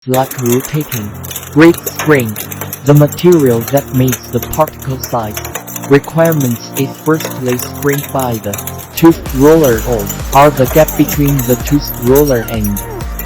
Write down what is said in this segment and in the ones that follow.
like rotating great spring. The material that makes the particle size requirements is firstly spring by the toothed roller or are the gap between the toothed roller and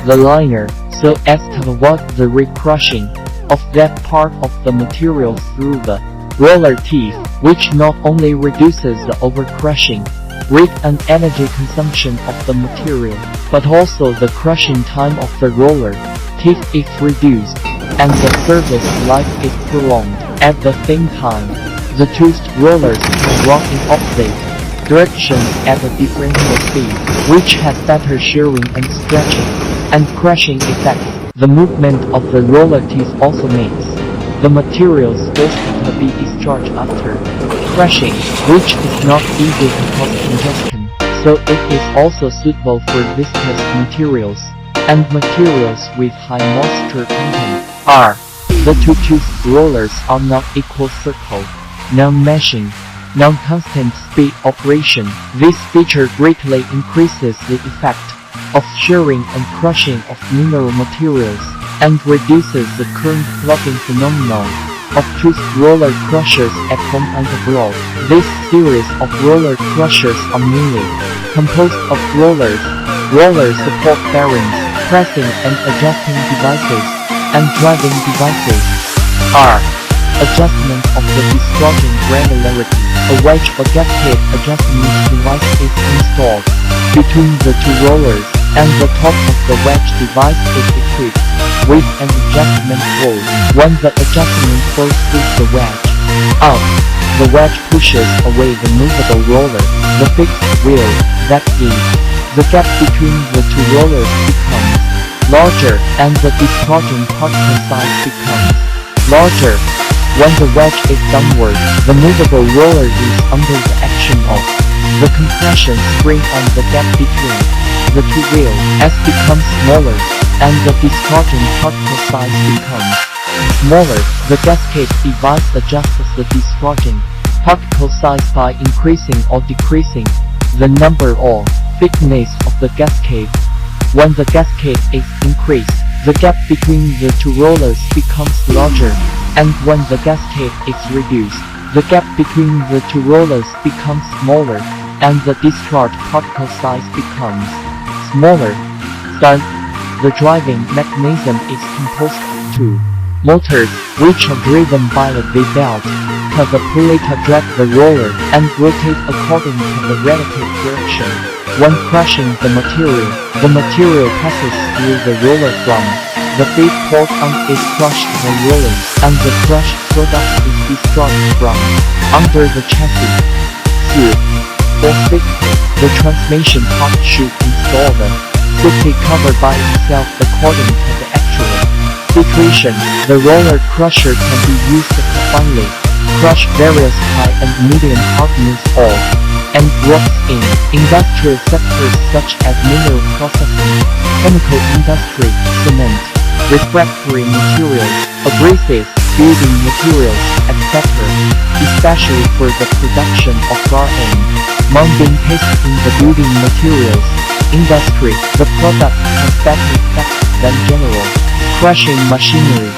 the liner, so as to avoid the recrushing of that part of the material through the roller teeth, which not only reduces the overcrushing rate and energy consumption of the material, but also the crushing time of the roller teeth is reduced, and the service life is prolonged. At the same time, the toothed rollers can run in opposite directions at a differential speed, which has better shearing and stretching and crushing effects. The movement of the roller teeth also makes the materials forced to be discharged after crushing, which is not easy to cause congestion, so it is also suitable for viscous materials and materials with high moisture content. The two toothed rollers are not equal circle, non-meshing, non-constant speed operation. This feature greatly increases the effect of shearing and crushing of mineral materials, and reduces the current clogging phenomenon of toothed roller crushers at home and abroad. This series of roller crushers are mainly composed of rollers, roller support bearings, pressing and adjusting devices, and driving devices. Adjustment of the discharging granularity. A wedge or gasket adjustment device is installed between the two rollers, and the top of the wedge device is equipped with an adjustment hole. When the adjustment hole through the wedge out, the wedge pushes away the movable roller. The fixed wheel, that is, the gap between the two rollers becomes larger, and the discharging particle size becomes larger. When the wedge is downward, the movable roller is under the action of the compression spring, and the gap between the two wheels becomes smaller, and the discharging particle size becomes smaller. The gasket device adjusts the discharging particle size by increasing or decreasing the number or thickness of the gasket. When the gasket is increased, the gap between the two rollers becomes larger, and when the gasket is reduced, the gap between the two rollers becomes smaller, and the discharge particle size becomes smaller. The driving mechanism is composed of two motors, which are driven by a V-belt. The pulley to drag the roller and rotate according to the relative direction. When crushing the material passes through the roller from the feed port and is crushed by rolling, and the crushed product is discharged from under the chassis. For safety, the transmission part should install the safety cover by itself according to the actual situation. The roller crusher can be used to finely crush various high and medium hardness ore and rocks in industrial sectors such as mineral processing, chemical industry, cement, refractory materials, abrasives, building materials, etc., especially for the production of bar and mounting paste in the building materials industry. The product has better effect than general crushing machinery.